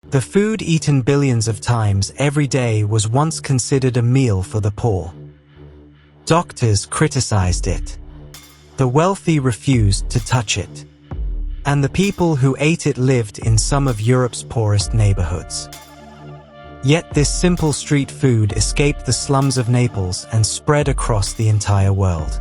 The food eaten billions of times every day was once considered a meal for the poor. Doctors criticized it. The wealthy refused to touch it. And the people who ate it lived in some of Europe's poorest neighborhoods. Yet this simple street food escaped the slums of Naples and spread across the entire world.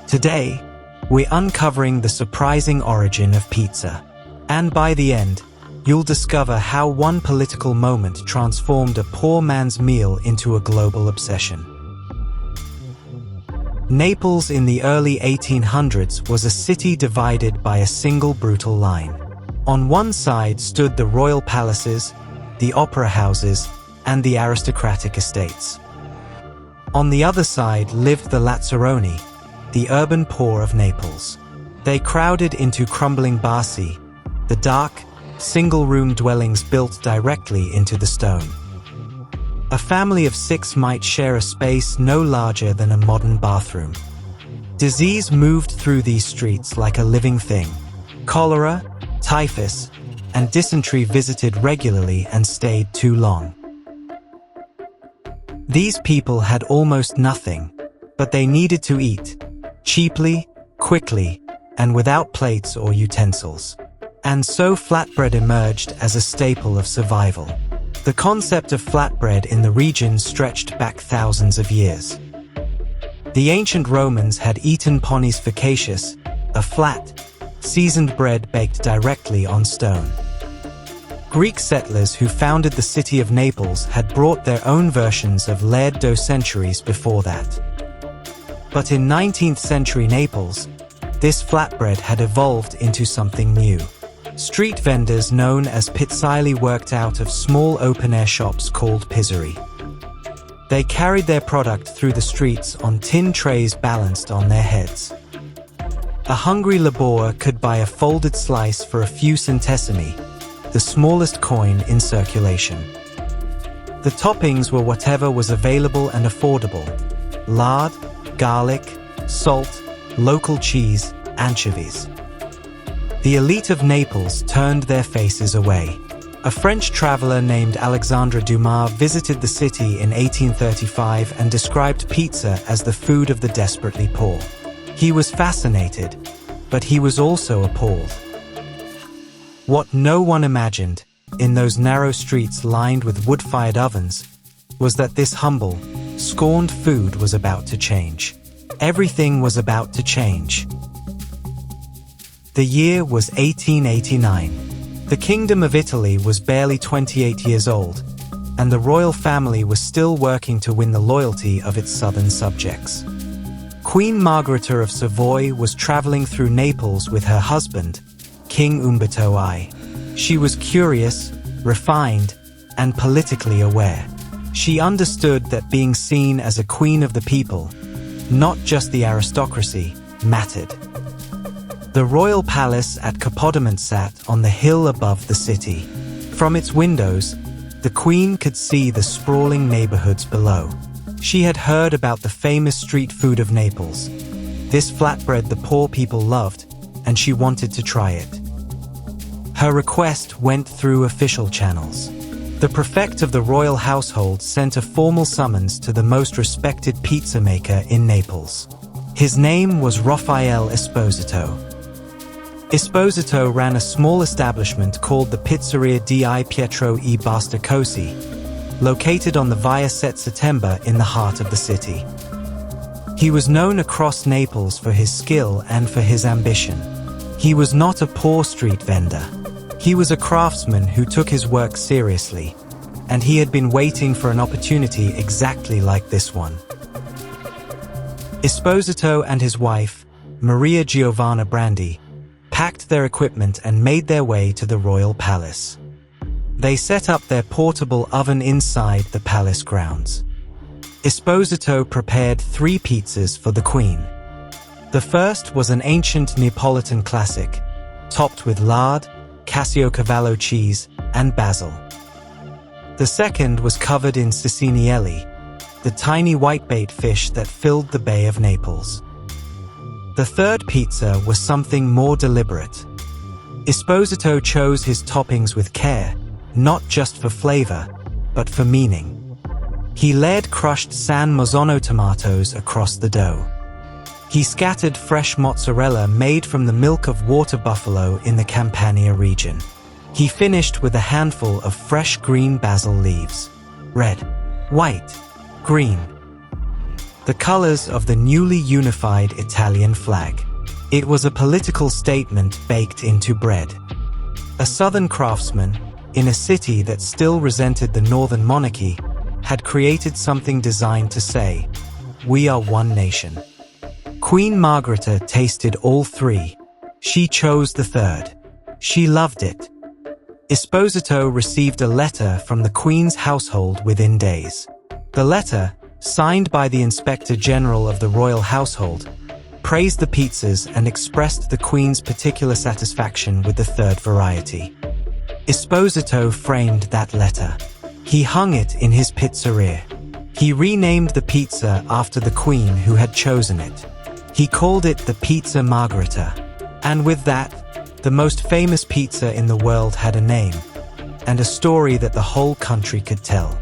Today, we're uncovering the surprising origin of pizza. And by the end, you'll discover how one political moment transformed a poor man's meal into a global obsession. Naples in the early 1800s was a city divided by a single brutal line. On one side stood the royal palaces, the opera houses, and the aristocratic estates. On the other side lived the Lazzaroni, the urban poor of Naples. They crowded into crumbling barsi, the dark, single-room dwellings built directly into the stone. A family of 6 might share a space no larger than a modern bathroom. Disease moved through these streets like a living thing. Cholera, typhus, and dysentery visited regularly and stayed too long. These people had almost nothing, but they needed to eat, cheaply, quickly, and without plates or utensils. And so flatbread emerged as a staple of survival. The concept of flatbread in the region stretched back thousands of years. The ancient Romans had eaten panis facacius, a flat, seasoned bread baked directly on stone. Greek settlers who founded the city of Naples had brought their own versions of layered dough centuries before that. But in 19th century Naples, this flatbread had evolved into something new. Street vendors known as pizzaioli worked out of small open-air shops called pizzeri. They carried their product through the streets on tin trays balanced on their heads. A hungry laborer could buy a folded slice for a few centesimi, the smallest coin in circulation. The toppings were whatever was available and affordable: lard, garlic, salt, local cheese, anchovies. The elite of Naples turned their faces away. A French traveler named Alexandre Dumas visited the city in 1835 and described pizza as the food of the desperately poor. He was fascinated, but he was also appalled. What no one imagined, in those narrow streets lined with wood-fired ovens, was that this humble, scorned food was about to change. Everything was about to change. The year was 1889. The Kingdom of Italy was barely 28 years old, and the royal family was still working to win the loyalty of its southern subjects. Queen Margherita of Savoy was traveling through Naples with her husband, King Umberto I. She was curious, refined, and politically aware. She understood that being seen as a queen of the people, not just the aristocracy, mattered. The royal palace at Capodimont sat on the hill above the city. From its windows, the queen could see the sprawling neighborhoods below. She had heard about the famous street food of Naples. This flatbread the poor people loved, and she wanted to try it. Her request went through official channels. The prefect of the royal household sent a formal summons to the most respected pizza maker in Naples. His name was Raffaele Esposito. Esposito ran a small establishment called the Pizzeria di Pietro e Bastacosi, located on the Via Settembre in the heart of the city. He was known across Naples for his skill and for his ambition. He was not a poor street vendor. He was a craftsman who took his work seriously, and he had been waiting for an opportunity exactly like this one. Esposito and his wife, Maria Giovanna Brandi, packed their equipment and made their way to the royal palace. They set up their portable oven inside the palace grounds. Esposito prepared 3 pizzas for the queen. The first was an ancient Neapolitan classic, topped with lard, Cassiocavallo cheese, and basil. The second was covered in cicinielli, the tiny whitebait fish that filled the Bay of Naples. The third pizza was something more deliberate. Esposito chose his toppings with care, not just for flavor, but for meaning. He layered crushed San Marzano tomatoes across the dough. He scattered fresh mozzarella made from the milk of water buffalo in the Campania region. He finished with a handful of fresh green basil leaves. Red, white, green. The colors of the newly unified Italian flag. It was a political statement baked into bread. A southern craftsman, in a city that still resented the northern monarchy, had created something designed to say, "We are one nation." Queen Margherita tasted all three. She chose the third. She loved it. Esposito received a letter from the Queen's household within days. The letter, signed by the Inspector General of the royal household, praised the pizzas and expressed the Queen's particular satisfaction with the third variety. Esposito framed that letter. He hung it in his pizzeria. He renamed the pizza after the Queen who had chosen it. He called it the Pizza Margherita. And with that, the most famous pizza in the world had a name, and a story that the whole country could tell.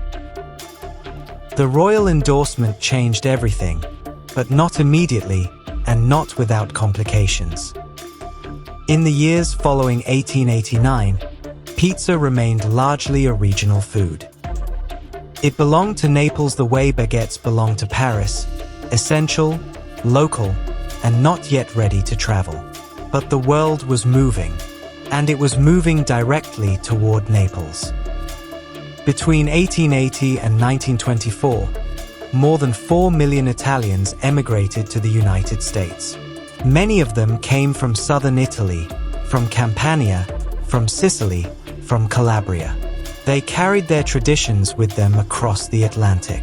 The royal endorsement changed everything, but not immediately and not without complications. In the years following 1889, pizza remained largely a regional food. It belonged to Naples the way baguettes belong to Paris, essential, local, and not yet ready to travel. But the world was moving, and it was moving directly toward Naples. Between 1880 and 1924, more than 4 million Italians emigrated to the United States. Many of them came from southern Italy, from Campania, from Sicily, from Calabria. They carried their traditions with them across the Atlantic.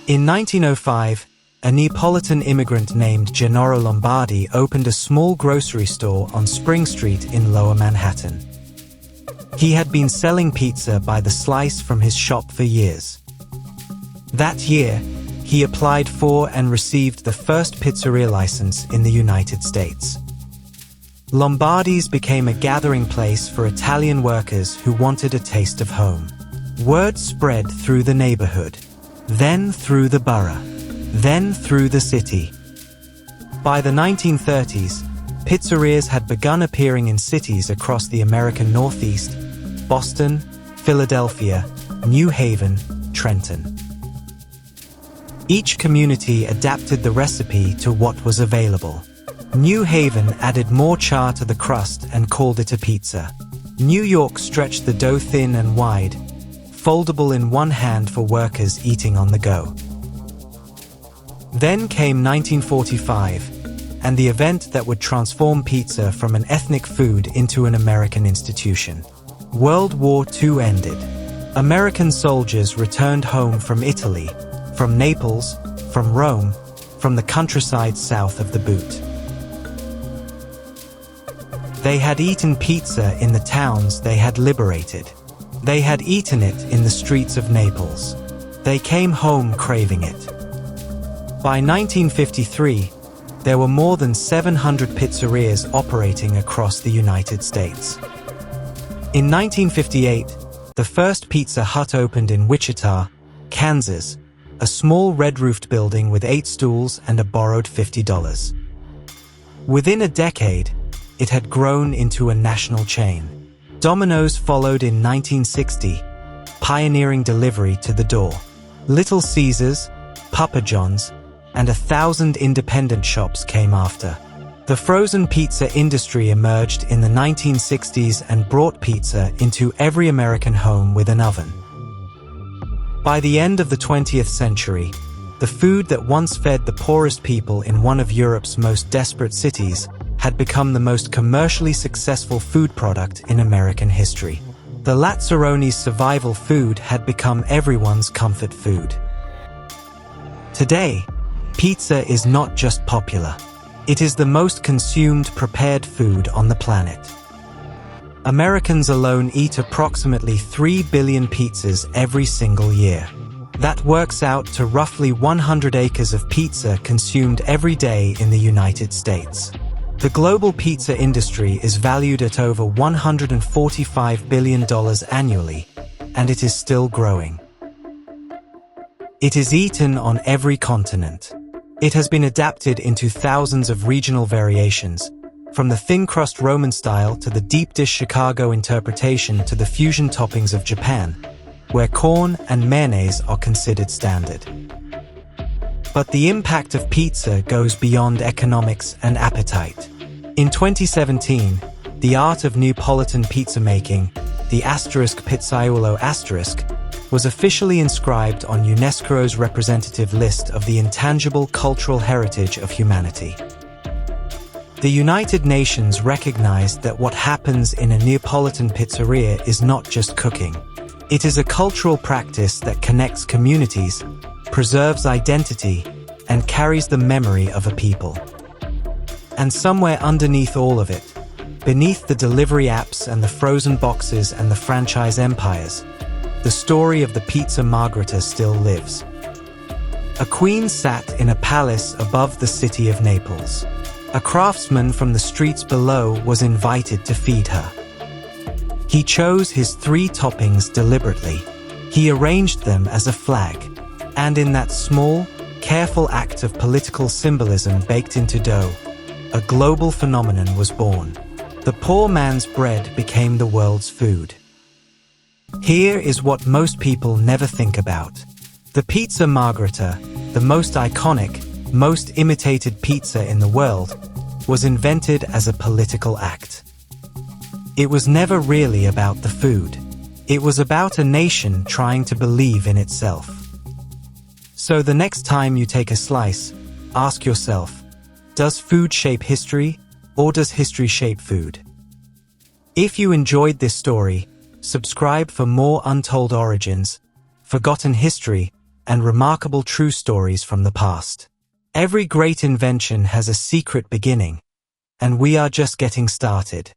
In 1905, a Neapolitan immigrant named Gennaro Lombardi opened a small grocery store on Spring Street in Lower Manhattan. He had been selling pizza by the slice from his shop for years. That year, he applied for and received the first pizzeria license in the United States. Lombardi's became a gathering place for Italian workers who wanted a taste of home. Word spread through the neighborhood, then through the borough, then through the city. By the 1930s, pizzerias had begun appearing in cities across the American Northeast: Boston, Philadelphia, New Haven, Trenton. Each community adapted the recipe to what was available. New Haven added more char to the crust and called it a pizza. New York stretched the dough thin and wide, foldable in one hand for workers eating on the go. Then came 1945, and the event that would transform pizza from an ethnic food into an American institution. World War II ended. American soldiers returned home from Italy, from Naples, from Rome, from the countryside south of the boot. They had eaten pizza in the towns they had liberated. They had eaten it in the streets of Naples. They came home craving it. By 1953, there were more than 700 pizzerias operating across the United States. In 1958, the first Pizza Hut opened in Wichita, Kansas, a small red-roofed building with 8 stools and a borrowed $50. Within a decade, it had grown into a national chain. Domino's followed in 1960, pioneering delivery to the door. Little Caesars, Papa John's, and 1,000 independent shops came after. The frozen pizza industry emerged in the 1960s and brought pizza into every American home with an oven. By the end of the 20th century, the food that once fed the poorest people in one of Europe's most desperate cities had become the most commercially successful food product in American history. The Lazzaroni's survival food had become everyone's comfort food. Today, pizza is not just popular. It is the most consumed prepared food on the planet. Americans alone eat approximately 3 billion pizzas every single year. That works out to roughly 100 acres of pizza consumed every day in the United States. The global pizza industry is valued at over $145 billion annually, and it is still growing. It is eaten on every continent. It has been adapted into thousands of regional variations, from the thin-crust Roman style to the deep-dish Chicago interpretation to the fusion toppings of Japan, where corn and mayonnaise are considered standard. But the impact of pizza goes beyond economics and appetite. In 2017, the art of Neapolitan pizza making, the *pizzaiolo*, was officially inscribed on UNESCO's representative list of the intangible cultural heritage of humanity. The United Nations recognized that what happens in a Neapolitan pizzeria is not just cooking. It is a cultural practice that connects communities, preserves identity, and carries the memory of a people. And somewhere underneath all of it, beneath the delivery apps and the frozen boxes and the franchise empires, the story of the Pizza Margherita still lives. A queen sat in a palace above the city of Naples. A craftsman from the streets below was invited to feed her. He chose his 3 toppings deliberately. He arranged them as a flag, and in that small, careful act of political symbolism baked into dough, a global phenomenon was born. The poor man's bread became the world's food. Here is what most people never think about. The Pizza Margherita, the most iconic, most imitated pizza in the world, was invented as a political act. It was never really about the food. It was about a nation trying to believe in itself. So the next time you take a slice, ask yourself, does food shape history, or does history shape food? If you enjoyed this story, subscribe for more untold origins, forgotten history, and remarkable true stories from the past. Every great invention has a secret beginning, and we are just getting started.